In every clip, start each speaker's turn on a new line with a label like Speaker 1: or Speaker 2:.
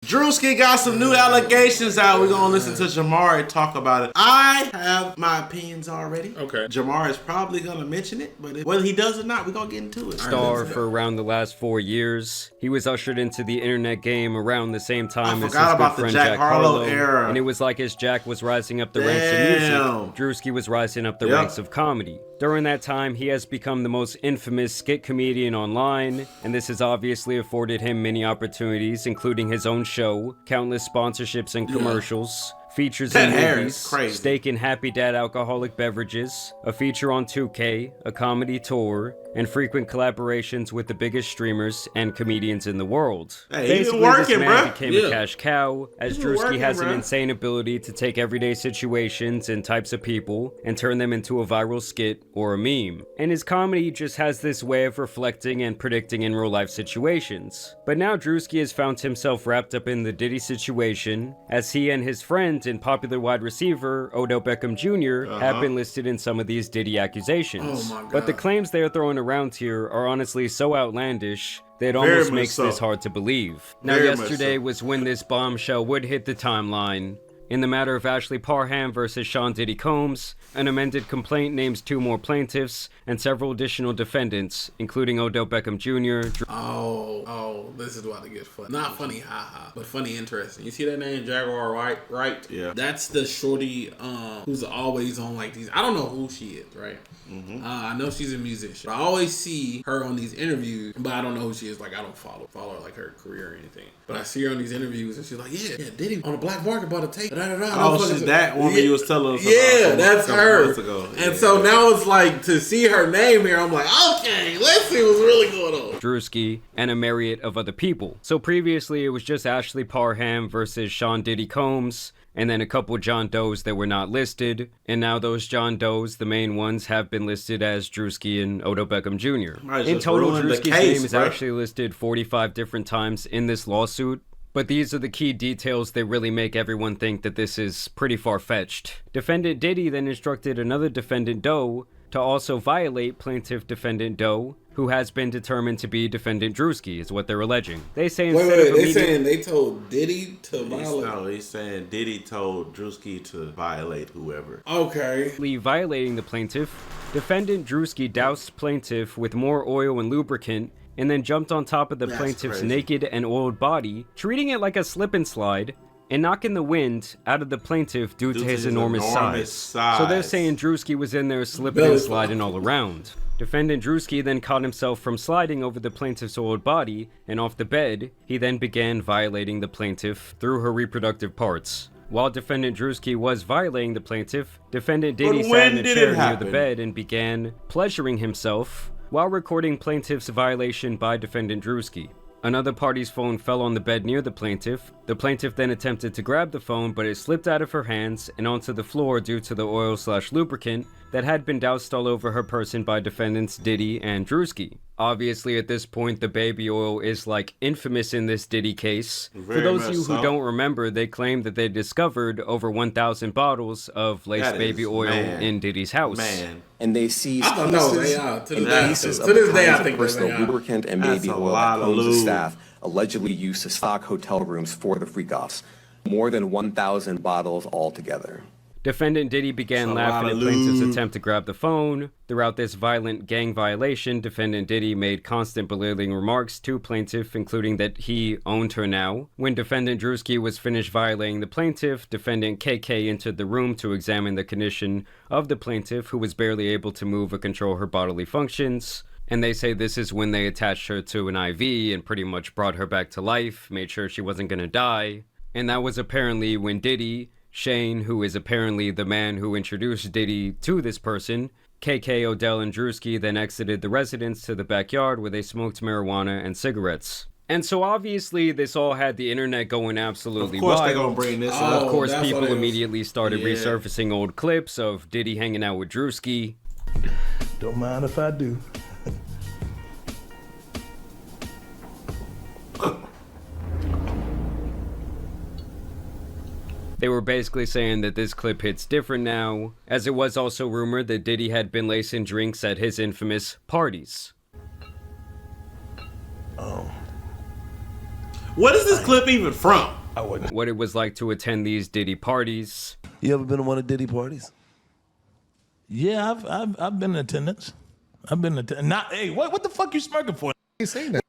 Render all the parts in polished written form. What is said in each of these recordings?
Speaker 1: Druski got some new allegations out. We're gonna listen to Jamari talk about it. I have my opinions already.
Speaker 2: Okay.
Speaker 1: Jamari is probably gonna mention it, but whether he does or not, we're gonna get into it.
Speaker 3: Star for around the last 4 years. He was ushered into the internet game around the same time as his good friend Jack Harlow
Speaker 1: era.
Speaker 3: And it was like as Jack was rising up the ranks of music, Druski was rising up the ranks of comedy. During that time, he has become the most infamous skit comedian online, and this has obviously afforded him many opportunities, including his own show, countless sponsorships and commercials, features in movies, steak and Happy Dad alcoholic beverages, a feature on 2K, a comedy tour, and frequent collaborations with the biggest streamers and comedians in the world.
Speaker 1: Hey,
Speaker 3: Basically, this man became a cash cow, as Druski has an
Speaker 1: insane
Speaker 3: insane ability to take everyday situations and types of people and turn them into a viral skit or a meme. And his comedy just has this way of reflecting and predicting in real life situations. But now Druski has found himself wrapped up in the Diddy situation, as he and his friend and popular wide receiver Odell Beckham Jr. have been listed in some of these Diddy accusations. But the claims they are throwing around here are honestly so outlandish that it almost makes this hard to believe. Now, yesterday was when this bombshell would hit the timeline. In the matter of Ashley Parham versus Sean Diddy Combs, an amended complaint names 2 more plaintiffs and several additional defendants, including Odell Beckham Jr.
Speaker 2: Oh, this is about to get funny. Not funny, haha, but funny, interesting. You see that name, Jaguar White, right?
Speaker 1: Yeah.
Speaker 2: That's the shorty who's always on like these. I don't know who she is, right? I know she's a musician. I always see her on these interviews, but I don't know who she is. Like, I don't follow her, like her career or anything. But I see her on these interviews, and she's like, yeah, Diddy on the black market bought a tape.
Speaker 1: Oh, she's that woman you was telling us about.
Speaker 2: Yeah, that's her.
Speaker 1: Ago.
Speaker 2: And so now it's like, to see her name here, I'm like, okay, let's see what's really going on.
Speaker 3: Druski and a myriad of other people. So previously it was just Ashley Parham versus Sean Diddy Combs, and then a couple John Does that were not listed, and now those John Does, the main ones, have been listed as Druski and Odell Beckham Jr. In total, Druski's name is actually listed 45 different times in this lawsuit, but these are the key details that really make everyone think that this is pretty far-fetched. Defendant Diddy then instructed another defendant Doe to also violate plaintiff defendant Doe, who has been determined to be defendant Druski, is what they're alleging. They say
Speaker 2: they're saying they told Diddy to violate.
Speaker 1: No, he's saying Diddy told Druski to violate whoever.
Speaker 2: Okay.
Speaker 3: Violating the plaintiff, defendant Druski doused plaintiff with more oil and lubricant and then jumped on top of the plaintiff's naked and oiled body, treating it like a slip and slide, and knocking the wind out of the plaintiff due to his enormous size. So they're saying Druski was in there slipping and sliding all around. Defendant Druski then caught himself from sliding over the plaintiff's oiled body, and off the bed, he then began violating the plaintiff through her reproductive parts. While defendant Druski was violating the plaintiff, defendant Diddy sat in a chair near the bed and began pleasuring himself while recording plaintiff's violation by defendant Druski. Another party's phone fell on the bed near the plaintiff. The plaintiff then attempted to grab the phone, but it slipped out of her hands and onto the floor due to the oil/lubricant that had been doused all over her person by defendants Diddy and Druski. Obviously, at this point, the baby oil is like infamous in this Diddy case. For those of you who don't remember, they claim that they discovered over 1,000 bottles of laced baby oil in Diddy's house.
Speaker 4: And they seized pieces of personal lubricant and baby oil that Combs' staff allegedly used to stock hotel rooms for the freak-offs. More than 1,000 bottles altogether.
Speaker 3: Defendant Diddy began laughing at plaintiff's attempt to grab the phone. Throughout this violent gang violation, defendant Diddy made constant belittling remarks to plaintiff, including that he owned her now. When defendant Druski was finished violating the plaintiff, defendant KK entered the room to examine the condition of the plaintiff, who was barely able to move or control her bodily functions. And they say this is when they attached her to an IV and pretty much brought her back to life, made sure she wasn't gonna die. And that was apparently when Diddy, Shane, who is apparently the man who introduced Diddy to this person, KK, Odell, and Druski then exited the residence to the backyard where they smoked marijuana and cigarettes. And so obviously this all had the internet going absolutely wild.
Speaker 1: Of course they're gonna bring this up.
Speaker 3: Of course people immediately started resurfacing old clips of Diddy hanging out with Druski.
Speaker 5: Don't mind if I do.
Speaker 3: They were basically saying that this clip hits different now, as it was also rumored that Diddy had been lacing drinks at his infamous parties.
Speaker 1: What is this clip even from?
Speaker 5: I wouldn't.
Speaker 3: what it was like to attend these Diddy parties.
Speaker 6: You ever been to one of Diddy parties?
Speaker 5: Yeah, I've been in attendance. I've been in attendance. Hey, what the fuck you smirking for?
Speaker 7: I ain't saying that.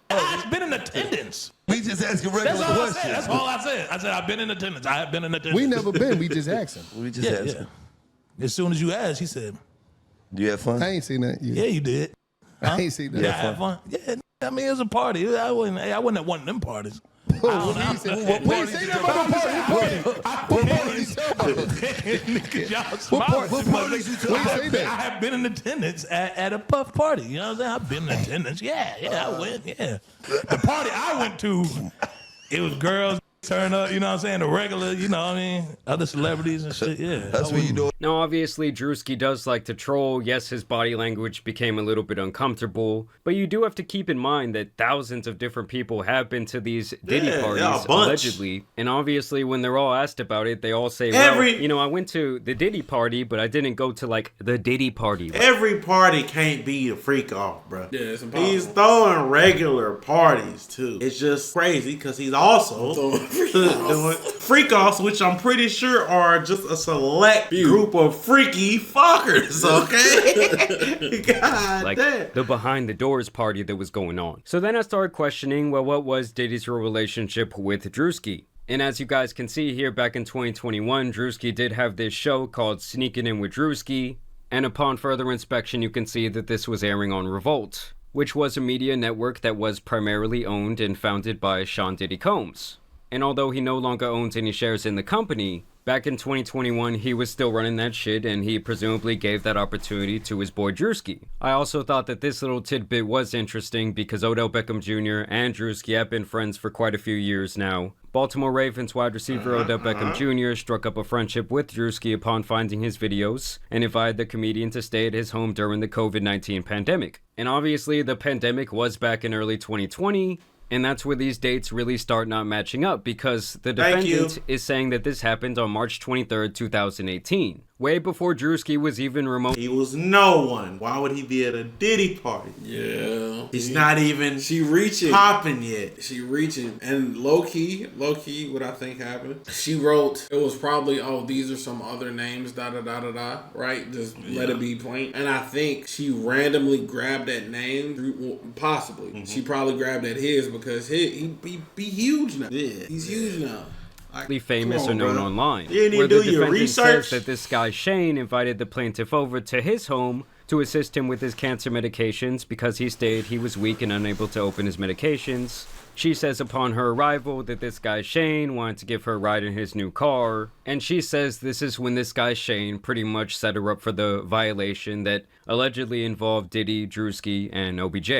Speaker 5: I've been in attendance.
Speaker 6: We just asking regular
Speaker 5: That's all I
Speaker 6: questions.
Speaker 5: said. That's all I said. I said I've been in attendance. I have been in attendance.
Speaker 7: We never been. We just asking.
Speaker 6: We just asking.
Speaker 5: Yeah. As soon as you asked, he said,
Speaker 6: Do you have fun?
Speaker 7: I ain't seen that.
Speaker 5: "Yeah, you did." Huh?
Speaker 7: I ain't seen that.
Speaker 5: Yeah, I had fun. Yeah, I mean, it was a party. I wasn't at one of them parties.
Speaker 7: We ain't say that about no party. What party you talking about?
Speaker 5: What
Speaker 7: parties you talking about?
Speaker 5: I have been in attendance at a puff party. You know what I'm saying? I've been in attendance. Yeah, I went. Yeah, the party I went to, it was girls turn up. You know what I'm saying? The regular. You know what I mean? Other celebrities and shit. Yeah,
Speaker 6: That's what you doing.
Speaker 3: Now, obviously, Druski does like to troll. Yes, his body language became a little bit uncomfortable, but you do have to keep in mind that thousands of different people have been to these Diddy parties, allegedly. And obviously, when they're all asked about it, they all say, well, you know, I went to the Diddy party, but I didn't go to, like, the Diddy party.
Speaker 1: Every party can't be a freak off, bro.
Speaker 2: Yeah, it's impossible.
Speaker 1: He's throwing regular parties, too. It's just crazy, because he's also doing freak offs, which I'm pretty sure are just a select group of freaky fuckers, okay? God
Speaker 3: like
Speaker 1: damn.
Speaker 3: the behind the doors party that was going on. So then I started questioning, well, what was Diddy's real relationship with Druski? And as you guys can see here, back in 2021, Druski did have this show called Sneaking In with Druski, and upon further inspection, you can see that this was airing on Revolt, which was a media network that was primarily owned and founded by Sean Diddy Combs. And although he no longer owns any shares in the company, back in 2021, he was still running that shit, and he presumably gave that opportunity to his boy Druski. I also thought that this little tidbit was interesting because Odell Beckham Jr. and Druski have been friends for quite a few years now. Baltimore Ravens wide receiver Odell Beckham Jr. struck up a friendship with Druski upon finding his videos and invited the comedian to stay at his home during the COVID-19 pandemic. And obviously, the pandemic was back in early 2020, and that's where these dates really start not matching up, because the defendant is saying that this happened on March 23rd, 2018. Way before Druski was even remote.
Speaker 1: He was no one. Why would he be at a Diddy party?
Speaker 2: Yeah.
Speaker 1: He's not even
Speaker 2: reaching.
Speaker 1: Popping yet.
Speaker 2: She reaching. And low key, what I think happened, she wrote, it was probably, oh, these are some other names, right? Just let it be plain. And I think she randomly grabbed that name, possibly. Mm-hmm. She probably grabbed at his because he be huge now. Yeah. He's huge now.
Speaker 3: Famous or known online,
Speaker 1: where the defendant
Speaker 3: says that this guy Shane invited the plaintiff over to his home to assist him with his cancer medications because he stated he was weak and unable to open his medications. She says upon her arrival that this guy Shane wanted to give her a ride in his new car, and she says this is when this guy Shane pretty much set her up for the violation that allegedly involved Diddy, Druski, and OBJ.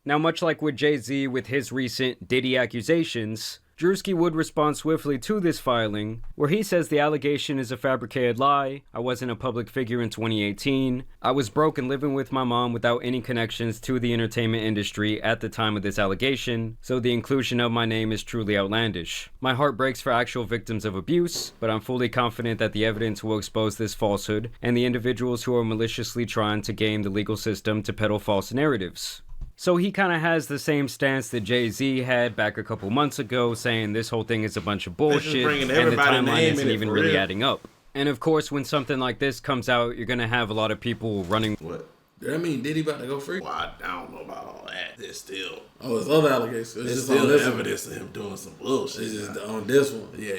Speaker 3: Now, much like with Jay-Z with his recent Diddy accusations, Druski would respond swiftly to this filing, where he says the allegation is a fabricated lie. I wasn't a public figure in 2018. I was broke and living with my mom without any connections to the entertainment industry at the time of this allegation, so the inclusion of my name is truly outlandish. My heart breaks for actual victims of abuse, but I'm fully confident that the evidence will expose this falsehood and the individuals who are maliciously trying to game the legal system to peddle false narratives. So he kind of has the same stance that Jay-Z had back a couple months ago, saying this whole thing is a bunch of bullshit and the timeline isn't even really adding up. And of course, when something like this comes out, you're going to have a lot of people running.
Speaker 2: What? Does that mean Diddy about to go free?
Speaker 1: Well, I don't know about all that. There's still.
Speaker 2: Oh, it's other allegations.
Speaker 1: It's still evidence of him doing some bullshit.
Speaker 2: It's just on this one.
Speaker 1: Yeah.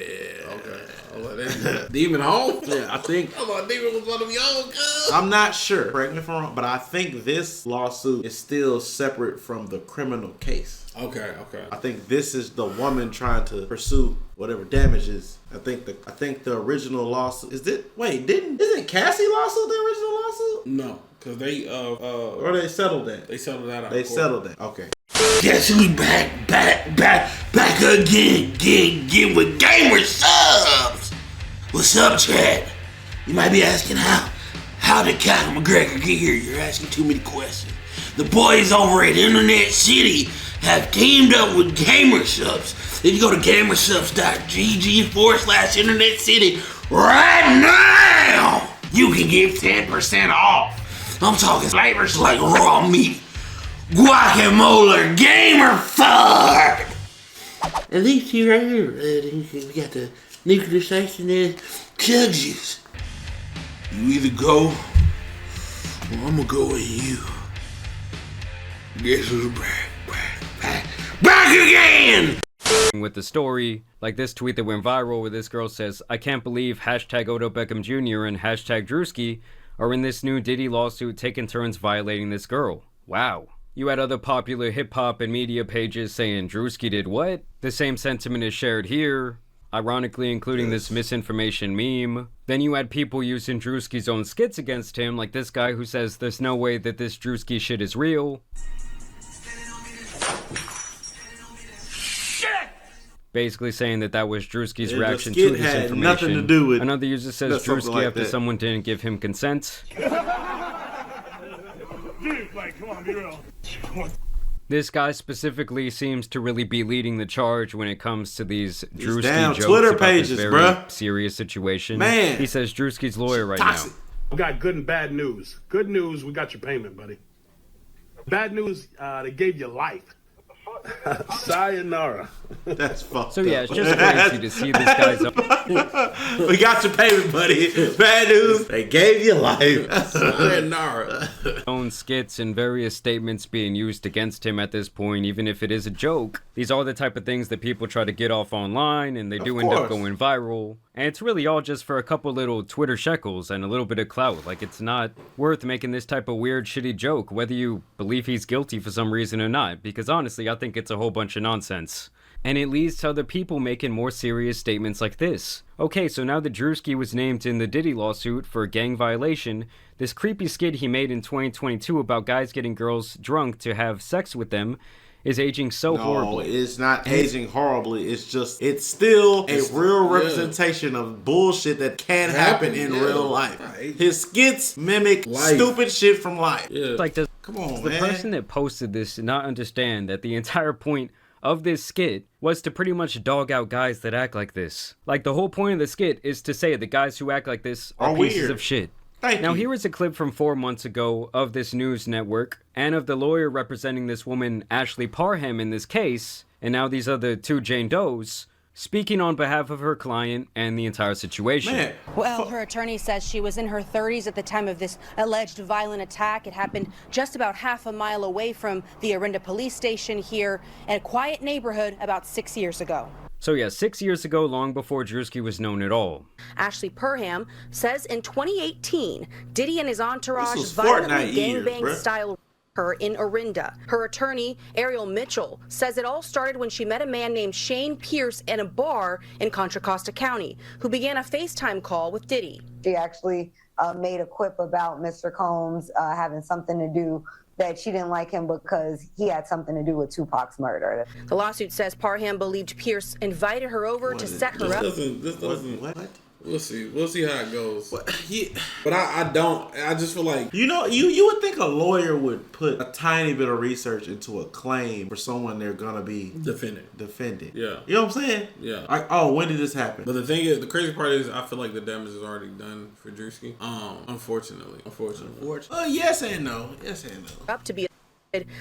Speaker 2: Okay. Demon home?
Speaker 1: Yeah, I think.
Speaker 2: I thought Demon was going to be home, cuz.
Speaker 1: I'm not sure. Correct me if I'm wrong, but I think this lawsuit is still separate from the criminal case.
Speaker 2: Okay.
Speaker 1: I think this is the woman trying to pursue whatever damages. I think the original lawsuit isn't Cassie lawsuit the original lawsuit?
Speaker 2: No, because they
Speaker 1: or they settled that.
Speaker 2: They settled that out.
Speaker 1: They settled that. Okay.
Speaker 8: Guess we back again with Gamer Subs. What's up, Chad? You might be asking how did Conor McGregor get here? You're asking too many questions. The boys over at InternetCity have teamed up with Gamer Subs. If you go to gamersubs.gg/InternetCity right now, you can get 10% off. I'm talking flavors like raw meat, guacamole, gamer fart, At least here, right here, we got the nuclear station there. Chug juice. You either go, or I'm gonna go with you. Guess who's back again!
Speaker 3: With the story, like this tweet that went viral where this girl says, I can't believe hashtag Odell Beckham Jr. and hashtag Druski are in this new Diddy lawsuit taking turns violating this girl. Wow. You had other popular hip-hop and media pages saying Druski did what? The same sentiment is shared here, ironically including this misinformation meme. Then you had people using Druski's own skits against him, like this guy who says there's no way that this Druski shit is real. Basically saying that was Druski's reaction to this information.
Speaker 1: Nothing to do with
Speaker 3: another user says Druski like after someone didn't give him consent.
Speaker 5: Dude, like, come on, be real.
Speaker 3: This guy specifically seems to really be leading the charge when it comes to these Druski jokes
Speaker 1: Twitter
Speaker 3: about
Speaker 1: pages,
Speaker 3: this very
Speaker 1: bruh.
Speaker 3: serious situation.
Speaker 1: Man,
Speaker 3: he says Druski's lawyer right
Speaker 1: toxic.
Speaker 3: now.
Speaker 9: We got good and bad news. Good news, we got your payment, buddy. Bad news, they gave you life. Sayonara.
Speaker 1: That's fucked
Speaker 3: So yeah, it's just crazy to see this guy's
Speaker 1: We got your payment, buddy. Bad news, they gave you life.
Speaker 2: Sayonara.
Speaker 3: own skits and various statements being used against him at this point, even if it is a joke. These are the type of things that people try to get off online, and they do end up going viral. And it's really all just for a couple little Twitter shekels and a little bit of clout. Like, it's not worth making this type of weird, shitty joke, whether you believe he's guilty for some reason or not. Because honestly, I think it's a whole bunch of nonsense. And it leads to other people making more serious statements like this. Okay, so now that Druski was named in the Diddy lawsuit for a gang violation, this creepy skit he made in 2022 about guys getting girls drunk to have sex with them is aging so horribly.
Speaker 1: No, it's not aging horribly. It's just, it's still a real representation of bullshit that can happen in real life. Right. His skits mimic stupid shit from life.
Speaker 3: Yeah. Like,
Speaker 1: come on,
Speaker 3: the
Speaker 1: man.
Speaker 3: person that posted this did not understand that the entire point of this skit was to pretty much dog out guys that act like this. Like, the whole point of the skit is to say the guys who act like this are pieces
Speaker 1: weird.
Speaker 3: Of shit.
Speaker 1: Thank
Speaker 3: now,
Speaker 1: you.
Speaker 3: here is a clip from 4 months ago of this news network and of the lawyer representing this woman, Ashley Parham, in this case, and now these other two Jane Does, speaking on behalf of her client and the entire situation.
Speaker 1: Man.
Speaker 10: Well, her attorney says she was in her 30s at the time of this alleged violent attack. It happened just about half a mile away from the Orinda police station here in a quiet neighborhood about 6 years ago.
Speaker 3: So yeah, 6 years ago, long before Druski was known at all.
Speaker 10: Ashley Parham says in 2018, Diddy and his entourage
Speaker 1: Fortnite
Speaker 10: violently
Speaker 1: years,
Speaker 10: gangbang style her in Orinda. Her attorney, Ariel Mitchell, says it all started when she met a man named Shane Pierce in a bar in Contra Costa County, who began a FaceTime call with Diddy.
Speaker 11: She actually made a quip about Mr. Combs having something to do, that she didn't like him because he had something to do with Tupac's murder.
Speaker 10: The lawsuit says Parham believed Pierce invited her over to set her up.
Speaker 2: This doesn't. What? We'll see. We'll see how it goes.
Speaker 1: But
Speaker 2: I don't. I just feel like,
Speaker 1: you know, you would think a lawyer would put a tiny bit of research into a claim for someone they're gonna be defending.
Speaker 2: Yeah.
Speaker 1: You know what I'm saying?
Speaker 2: Yeah.
Speaker 1: Like, oh, when did this happen?
Speaker 2: But the thing is, the crazy part is, I feel like the damage is already done for Druski. Unfortunately.
Speaker 1: Yes and no. Yes and no.
Speaker 10: Up to be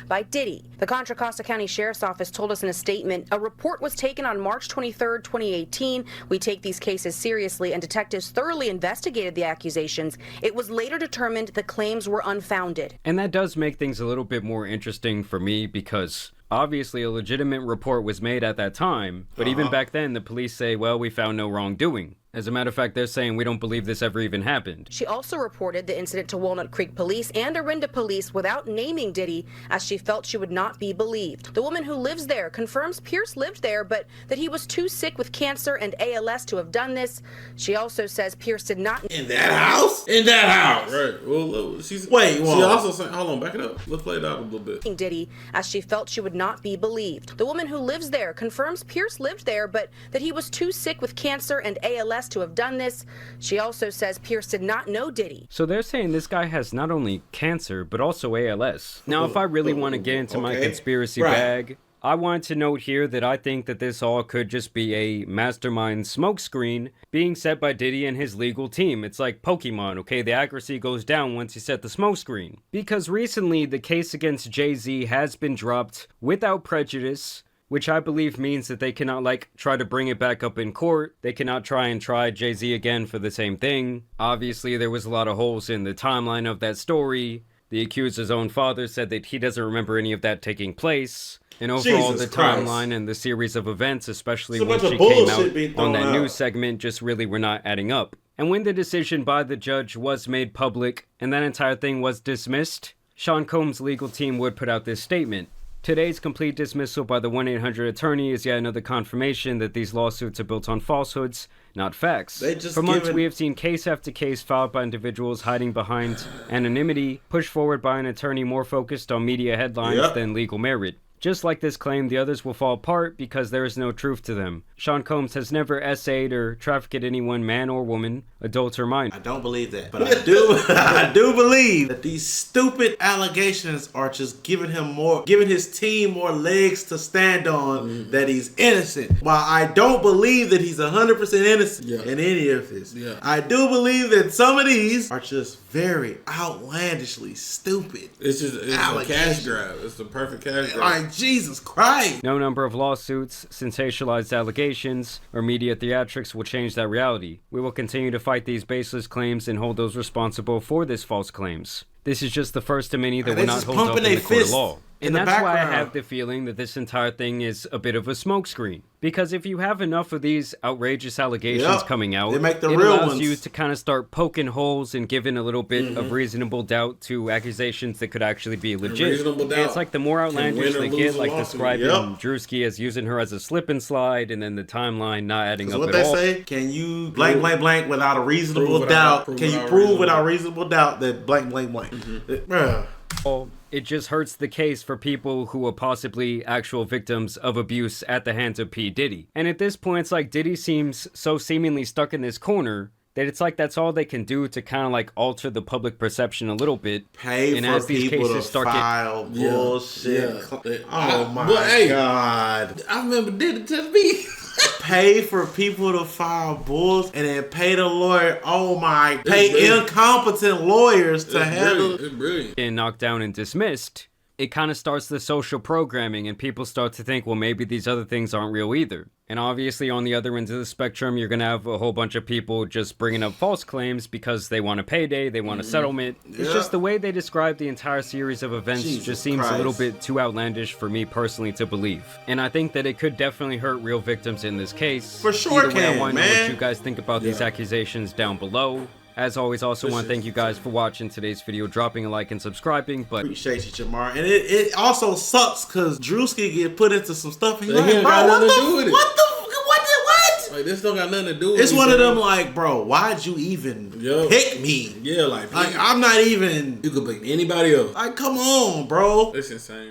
Speaker 10: by Diddy. The Contra Costa County Sheriff's Office told us in a statement, a report was taken on March 23rd, 2018. We take these cases seriously, and detectives thoroughly investigated the accusations. It was later determined the claims were unfounded.
Speaker 3: And that does make things a little bit more interesting for me, because obviously a legitimate report was made at that time, but even back then the police say, well, we found no wrongdoing. As a matter of fact, they're saying we don't believe this ever even happened.
Speaker 10: She also reported the incident to Walnut Creek Police and Orinda Police without naming Diddy, as she felt she would not be believed. The woman who lives there confirms Pierce lived there, but that he was too sick with cancer and ALS to have done this. She also says Pierce did not...
Speaker 1: In that house? In that house!
Speaker 2: Right. Well, she also said, hold on, back it up. Let's play it out a little bit.
Speaker 10: Diddy, as she felt she would not be believed. The woman who lives there confirms Pierce lived there, but that he was too sick with cancer and ALS to have done this. She also says Pierce did not know Diddy.
Speaker 3: So they're saying this guy has not only cancer, but also ALS. Now, if I really want to get into my conspiracy bag, I want to note here that I think that this all could just be a mastermind smokescreen being set by Diddy and his legal team. It's like Pokemon, okay? The accuracy goes down once you set the smokescreen. Because recently, the case against Jay-Z has been dropped without prejudice, which I believe means that they cannot, like, try to bring it back up in court. They cannot try Jay-Z again for the same thing. Obviously, there was a lot of holes in the timeline of that story. The accuser's own father said that he doesn't remember any of that taking place. And overall, the timeline and the series of events, especially when she came out on that news segment, just really were not adding up. And when the decision by the judge was made public, and that entire thing was dismissed, Sean Combs' legal team would put out this statement. Today's complete dismissal by the 1-800 attorney is yet another confirmation that these lawsuits are built on falsehoods, not facts. For months, we have seen case after case filed by individuals hiding behind anonymity, pushed forward by an attorney more focused on media headlines than legal merit. Just like this claim, the others will fall apart because there is no truth to them. Sean Combs has never essayed or trafficked anyone, man or woman, adult or minor.
Speaker 1: I don't believe that, but I do believe that these stupid allegations are just giving his team more legs to stand on that he's innocent. While I don't believe that he's 100% innocent in any of this, I do believe that some of these are just very outlandishly stupid.
Speaker 2: It's a cash grab. It's the perfect cash grab.
Speaker 1: Jesus Christ.
Speaker 3: No number of lawsuits, sensationalized allegations, or media theatrics will change that reality. We will continue to fight these baseless claims and hold those responsible for these false claims. This is just the first of many that will not hold up in the court of law. And that's why I have the feeling that this entire thing is a bit of a smokescreen. Because if you have enough of these outrageous allegations coming out, it allows you to kind of start poking holes and giving a little bit of reasonable doubt to accusations that could actually be legit. And it's like the more outlandish they get, like describing Druski as using her as a slip and slide, and then the timeline not adding up at all.
Speaker 1: What they say, can you blank, blank, blank without a reasonable doubt? Can you prove without reasonable doubt that blank, blank, blank?
Speaker 3: It just hurts the case for people who are possibly actual victims of abuse at the hands of P. Diddy. And at this point, it's like Diddy seems so seemingly stuck in this corner that it's like that's all they can do to kind of like alter the public perception a little bit.
Speaker 1: Pay for people to file bullshit. Oh my God.
Speaker 2: I remember Diddy to me.
Speaker 1: Pay for people to file bulls and then pay the lawyer. Pay incompetent lawyers to handle it.
Speaker 2: It's brilliant.
Speaker 3: And knocked down and dismissed. It kind of starts the social programming, and people start to think, well, maybe these other things aren't real either. And obviously, on the other end of the spectrum, you're going to have a whole bunch of people just bringing up false claims because they want a payday, they want a settlement. It's just the way they describe the entire series of events just seems a little bit too outlandish for me personally to believe. And I think that it could definitely hurt real victims in this case.
Speaker 1: For sure,
Speaker 3: Either way, I want to know what you guys think about these accusations down below. As always, also want to thank you guys for watching today's video, dropping a like and subscribing. But
Speaker 1: appreciate you, Jamar. And it also sucks because Druski get put into some stuff and
Speaker 2: he ain't got nothing to do with it.
Speaker 1: What?
Speaker 2: Like, this don't got nothing to do with
Speaker 1: it. It's one of them like, bro, why'd you even pick me?
Speaker 2: Yeah, like
Speaker 1: I'm not even.
Speaker 2: You could blame anybody else.
Speaker 1: Like, come on, bro.
Speaker 2: It's insane.